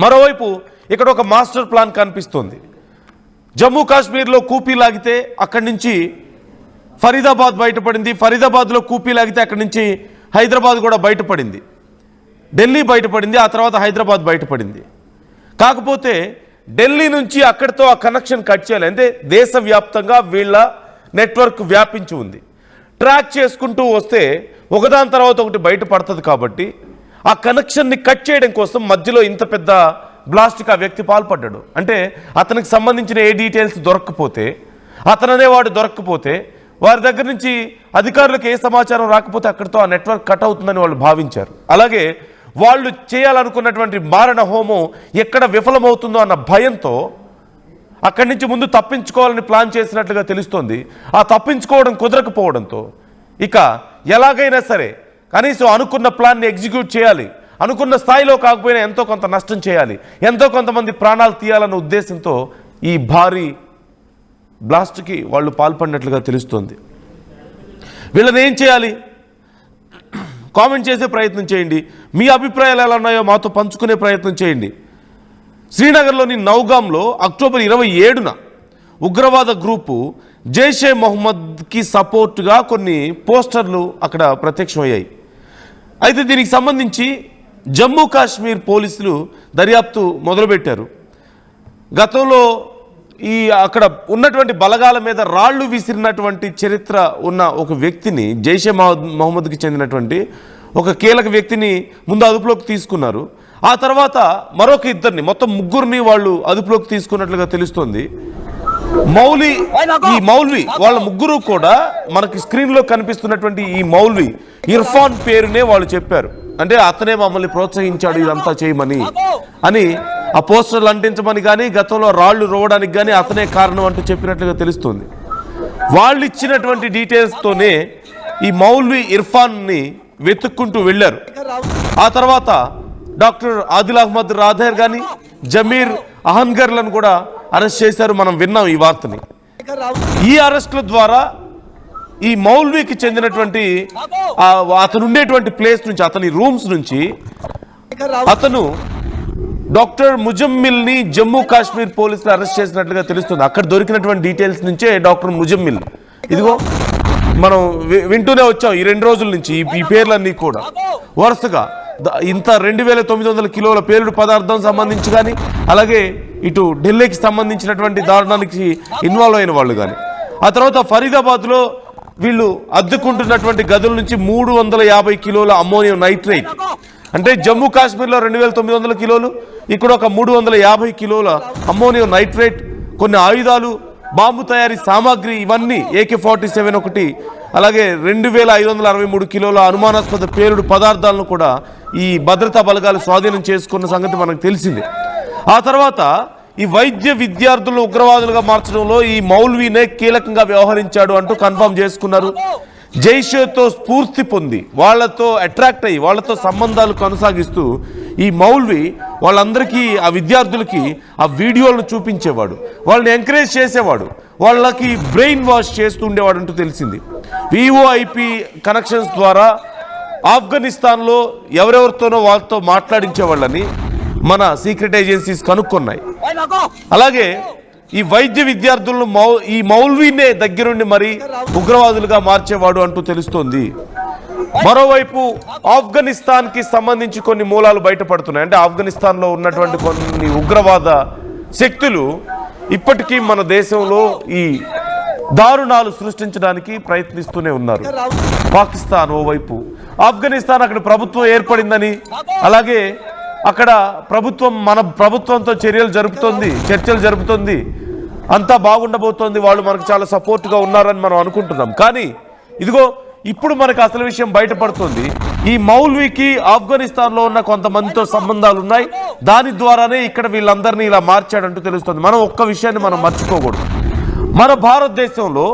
మరోవైపు ఇక్కడ ఒక మాస్టర్ ప్లాన్ కనిపిస్తుంది. జమ్మూ కాశ్మీర్లో కూపీ లాగితే అక్కడి నుంచి ఫరీదాబాద్ బయటపడింది, ఫరీదాబాద్లో కూపీ లాగితే అక్కడి నుంచి హైదరాబాద్ కూడా బయటపడింది, ఢిల్లీ బయటపడింది, ఆ తర్వాత హైదరాబాద్ బయటపడింది. కాకపోతే ఢిల్లీ నుంచి అక్కడితో ఆ కనెక్షన్ కట్ చేయాలి అంటే దేశవ్యాప్తంగా వీళ్ళ నెట్వర్క్ వ్యాపించి ఉంది. ట్రాక్ చేసుకుంటూ వస్తే ఒకదాని తర్వాత ఒకటి బయటపడుతుంది. కాబట్టి ఆ కనెక్షన్ని కట్ చేయడం కోసం మధ్యలో ఇంత పెద్ద బ్లాస్ట్కి ఆ వ్యక్తి పాల్పడ్డాడు. అంటే అతనికి సంబంధించిన ఏ డీటెయిల్స్ దొరకకపోతే, అతననేవాడు దొరకకపోతే, వారి దగ్గర నుంచి అధికారులకు ఏ సమాచారం రాకపోతే అక్కడితో ఆ నెట్వర్క్ కట్ అవుతుందని వాళ్ళు భావించారు. అలాగే వాళ్ళు చేయాలనుకున్నటువంటి మారణ హోమం ఎక్కడ విఫలమవుతుందో అన్న భయంతో అక్కడి నుంచి ముందు తప్పించుకోవాలని ప్లాన్ చేసినట్లుగా తెలుస్తోంది. ఆ తప్పించుకోవడం కుదరకపోవడంతో ఇక ఎలాగైనా సరే కనీసం అనుకున్న ప్లాన్ని ఎగ్జిక్యూట్ చేయాలి, అనుకున్న స్థాయిలో కాకపోయినా ఎంతో కొంత నష్టం చేయాలి, ఎంతో కొంతమంది ప్రాణాలు తీయాలన్న ఉద్దేశంతో ఈ భారీ బ్లాస్ట్కి వాళ్ళు పాల్పడినట్లుగా తెలుస్తోంది. వీళ్ళని ఏం చేయాలి? కామెంట్ చేసే ప్రయత్నం చేయండి. మీ అభిప్రాయాలు ఎలా ఉన్నాయో మాతో పంచుకునే ప్రయత్నం చేయండి. శ్రీనగర్లోని నౌగాంలో అక్టోబర్ 27న ఉగ్రవాద గ్రూపు జైషే మొహమ్మద్కి సపోర్టుగా కొన్ని పోస్టర్లు అక్కడ ప్రత్యక్షమయ్యాయి. అయితే దీనికి సంబంధించి జమ్మూ కాశ్మీర్ పోలీసులు దర్యాప్తు మొదలుపెట్టారు. గతంలో అక్కడ ఉన్నటువంటి బలగాల మీద రాళ్లు విసిరినటువంటి చరిత్ర ఉన్న ఒక వ్యక్తిని, జైషే మొహమ్మద్కి చెందినటువంటి ఒక కీలక వ్యక్తిని ముందు అదుపులోకి తీసుకున్నారు. ఆ తర్వాత మరొక ఇద్దరిని, మొత్తం ముగ్గురిని వాళ్ళు అదుపులోకి తీసుకున్నట్లుగా తెలుస్తోంది. ఈ మౌల్వి వాళ్ళ ముగ్గురు కూడా మనకి స్క్రీన్లో కనిపిస్తున్నటువంటి ఈ మౌల్వి ఇర్ఫాన్ పేరునే వాళ్ళు చెప్పారు. అంటే అతనే మమ్మల్ని ప్రోత్సహించాడు ఇదంతా చేయమని అని, ఆ పోస్టర్లు అంటించమని కానీ, గతంలో రాళ్లు రోవడానికి కానీ అతనే కారణం అంటూ చెప్పినట్లుగా తెలుస్తుంది. వాళ్ళు ఇచ్చినటువంటి డీటెయిల్స్తోనే ఈ మౌల్వి ఇర్ఫాన్ని వెతుక్కుంటూ వెళ్ళారు. ఆ తర్వాత డాక్టర్ ఆదిల్ అహ్మద్ రాథేర్ కానీ, జమీర్ అహన్గర్లను కూడా అరెస్ట్ చేశారు. మనం విన్నాం ఈ వార్తని. ఈ అరెస్టుల ద్వారా ఈ మౌల్వీకి చెందినటువంటి అతను ఉండేటువంటి ప్లేస్ నుంచి, అతని రూమ్స్ నుంచి అతను డాక్టర్ ముజమ్మిల్ని జమ్మూ కాశ్మీర్ పోలీసులు అరెస్ట్ చేసినట్లుగా తెలుస్తుంది. అక్కడ దొరికినటువంటి డీటెయిల్స్ నుంచే డాక్టర్ ముజమ్మిల్, ఇదిగో మనం వింటూనే వచ్చాం ఈ 2 రోజుల నుంచి ఈ పేర్లన్నీ కూడా వరుసగా ఇంత 2900 కిలోల పేలుడు పదార్థం సంబంధించి కానీ, అలాగే ఇటు ఢిల్లీకి సంబంధించినటువంటి దారుణానికి ఇన్వాల్వ్ అయిన వాళ్ళు కానీ, ఆ తర్వాత ఫరీదాబాద్లో వీళ్ళు అద్దెకుంటున్నటువంటి గదుల నుంచి 350 కిలోల అమ్మోనియం నైట్రేట్, అంటే జమ్మూ కాశ్మీర్లో 2900 కిలోలు, ఇక్కడ ఒక 350 కిలోల అమ్మోనియం నైట్రేట్, కొన్ని ఆయుధాలు, బాంబు తయారీ సామాగ్రి, ఇవన్నీ AK-47 ఒకటి, అలాగే 2563 కిలోల అనుమానాస్పద పేలుడు పదార్థాలను కూడా ఈ భద్రతా బలగాలు స్వాధీనం చేసుకున్న సంగతి మనకు తెలిసిందే. ఆ తర్వాత ఈ వైద్య విద్యార్థులను ఉగ్రవాదులుగా మార్చడంలో ఈ మౌల్వీనే కీలకంగా వ్యవహరించాడు అంటూ కన్ఫర్మ్ చేసుకున్నారు. జైషేతో స్ఫూర్తి పొంది వాళ్ళతో అట్రాక్ట్ అయ్యి వాళ్ళతో సంబంధాలు కొనసాగిస్తూ ఈ మౌల్వి వాళ్ళందరికీ, ఆ విద్యార్థులకి ఆ వీడియోలను చూపించేవాడు, వాళ్ళని ఎంకరేజ్ చేసేవాడు, వాళ్ళకి బ్రెయిన్ వాష్ చేస్తూ ఉండేవాడు అంటూ తెలిసింది. VOIP కనెక్షన్స్ ద్వారా ఆఫ్ఘనిస్తాన్లో ఎవరెవరితోనో వాళ్ళతో మాట్లాడించేవాళ్ళని మన సీక్రెట్ ఏజెన్సీస్ కనుక్కున్నాయి. అలాగే ఈ వైద్య విద్యార్థులను ఈ మౌల్వీనే దగ్గరుండి మరి ఉగ్రవాదులుగా మార్చేవాడు అంటూ తెలుస్తోంది. మరోవైపు ఆఫ్ఘనిస్తాన్కి సంబంధించి కొన్ని మూలాలు బయటపడుతున్నాయి. అంటే ఆఫ్ఘనిస్తాన్లో ఉన్నటువంటి కొన్ని ఉగ్రవాద శక్తులు ఇప్పటికీ మన దేశంలో ఈ దారుణాలు సృష్టించడానికి ప్రయత్నిస్తూనే ఉన్నారు. పాకిస్తాన్ ఓవైపు, ఆఫ్ఘనిస్తాన్ అక్కడ ప్రభుత్వం ఏర్పడిందని, అలాగే అక్కడ ప్రభుత్వం మన ప్రభుత్వంతో చర్చలు జరుపుతోంది, అంతా బాగుండబోతోంది, వాళ్ళు మనకు చాలా సపోర్ట్గా ఉన్నారని మనం అనుకుంటున్నాం. కానీ ఇదిగో ఇప్పుడు మనకు అసలు విషయం బయటపడుతుంది. ఈ మౌల్వీకి ఆఫ్ఘనిస్తాన్లో ఉన్న కొంతమందితో సంబంధాలు ఉన్నాయి, దాని ద్వారానే ఇక్కడ వీళ్ళందరినీ ఇలా మార్చాడంటూ తెలుస్తుంది. మనం ఒక్క విషయాన్ని మనం మర్చిపోకూడదు. మన భారతదేశంలో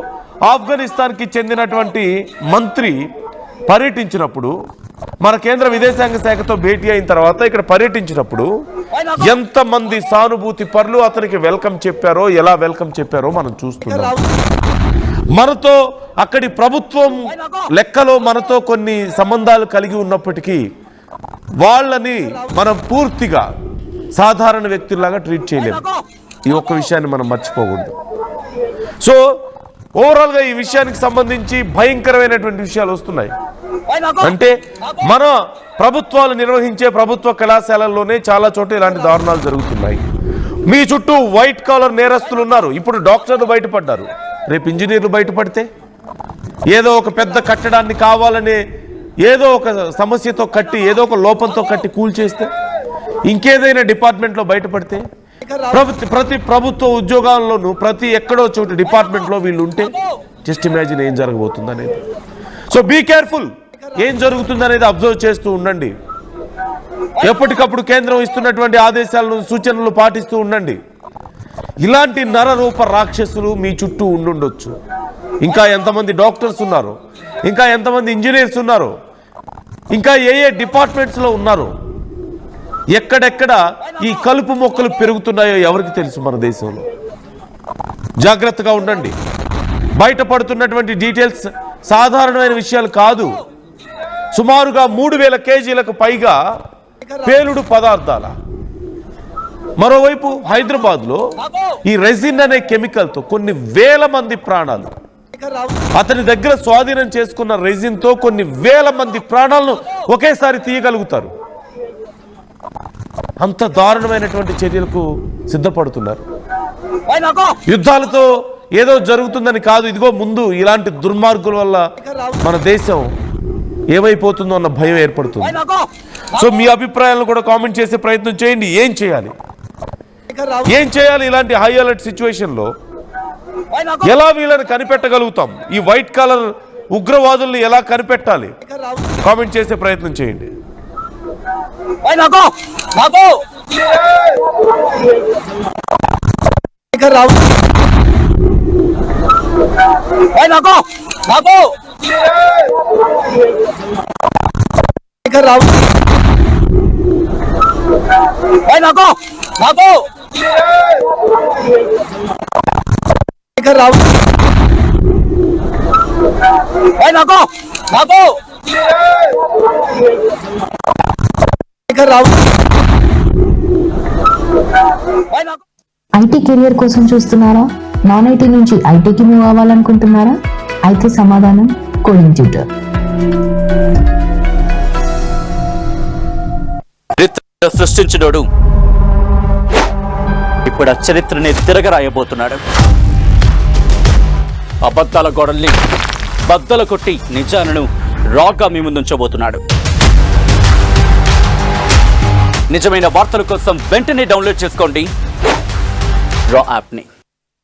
ఆఫ్ఘనిస్తాన్కి చెందినటువంటి మంత్రి పర్యటించినప్పుడు, మన కేంద్ర విదేశాంగ శాఖతో భేటీ అయిన తర్వాత ఇక్కడ పర్యటించినప్పుడు ఎంతమంది సానుభూతి పరులు అతనికి వెల్కమ్ చెప్పారో, ఎలా వెల్కమ్ చెప్పారో మనం చూస్తున్నాం. మనతో అక్కడి ప్రభుత్వం లెక్కలో మనతో కొన్ని సంబంధాలు కలిగి ఉన్నప్పటికీ వాళ్ళని మనం పూర్తిగా సాధారణ వ్యక్తుల్లాగా ట్రీట్ చేయలేము. ఈ ఒక్క విషయాన్ని మనం మర్చిపోకూడదు. సో ఓవరాల్గా ఈ విషయానికి సంబంధించి భయంకరమైనటువంటి విషయాలు వస్తున్నాయి. అంటే మన ప్రభుత్వాలు నిర్వహించే ప్రభుత్వ కళాశాలల్లోనే చాలా చోట్ల ఇలాంటి దారుణాలు జరుగుతున్నాయి. మీ చుట్టూ వైట్ కాలర్ నేరస్తులు ఉన్నారు. ఇప్పుడు డాక్టర్లు బయటపడ్డారు, రేపు ఇంజనీర్లు బయటపడితే, ఏదో ఒక పెద్ద కట్టడాన్ని కావాలనే ఏదో ఒక సమస్యతో కట్టి, ఏదో ఒక లోపంతో కట్టి కూల్చేస్తే, ఇంకేదైనా డిపార్ట్మెంట్లో బయటపడితే, ప్రతి ప్రభుత్వ ఉద్యోగాల్లోనూ ప్రతి ఎక్కడో చోటు డిపార్ట్మెంట్లో వీళ్ళు ఉంటే జస్ట్ ఇమాజిన్ ఏం జరగబోతుంది అనేది. సో బీ కేర్ఫుల్, ఏం జరుగుతుంది అనేది అబ్జర్వ్ చేస్తూ ఉండండి. ఎప్పటికప్పుడు కేంద్రం ఇస్తున్నటువంటి ఆదేశాలను, సూచనలు పాటిస్తూ ఉండండి. ఇలాంటి నరరూప రాక్షసులు మీ చుట్టూ ఉండుండొచ్చు. ఇంకా ఎంతమంది డాక్టర్స్ ఉన్నారు, ఇంకా ఎంతమంది ఇంజనీర్స్ ఉన్నారు, ఇంకా ఏ డిపార్ట్మెంట్స్లో ఉన్నారు, ఎక్కడెక్కడ ఈ కలుపు మొక్కలు పెరుగుతున్నాయో ఎవరికి తెలుసు మన దేశంలో. జాగ్రత్తగా ఉండండి. బయటపడుతున్నటువంటి డీటెయిల్స్ సాధారణమైన విషయాలు కాదు. సుమారుగా 3000 కేజీలకు పైగా పేలుడు పదార్థాల. మరోవైపు హైదరాబాద్లో ఈ రెజిన్ అనే కెమికల్తో కొన్ని వేల మంది ప్రాణాలు, అతని దగ్గర స్వాధీనం చేసుకున్న రెజిన్తో కొన్ని వేల మంది ప్రాణాలను ఒకేసారి తీయగలుగుతారు. అంత దారుణమైనటువంటి చర్యలకు సిద్ధపడుతున్నారు. యుద్ధాలతో ఏదో జరుగుతుందని కాదు, ఇదిగో ముందు ఇలాంటి దుర్మార్గుల వల్ల మన దేశం ఏమైపోతుందో అన్న భయం ఏర్పడుతుంది. సో మీ అభిప్రాయాలను కూడా కామెంట్ చేసే ప్రయత్నం చేయండి. ఏం చేయాలి ఇలాంటి హై అలర్ట్ సిచ్యువేషన్లో? ఎలా వీళ్ళని కనిపెట్టగలుగుతాం? ఈ వైట్ కాలర్ ఉగ్రవాదుల్ని ఎలా కనిపెట్టాలి? కామెంట్ చేసే ప్రయత్నం చేయండి. ఐటీ కెరియర్ కోసం చూస్తున్నారా? నాన్ ఐటీ నుంచి ఐటీకి మూవ్ అవ్వాలనుకుంటున్నారా? అయితే సమాధానం కోడింగ్ ట్యూటర్. చరిత్ర సృష్టించినోడు ఇప్పుడు ఆ చరిత్రని తిరగరాయబోతున్నాడు. అబద్ధాల గోడల్ని బద్దలు కొట్టి నిజాలను రాగా మీ ముందుంచబోతున్నాడు. నిజమైన వార్తల కోసం వెంటనే డౌన్లోడ్ చేసుకోండి రా యాప్ని.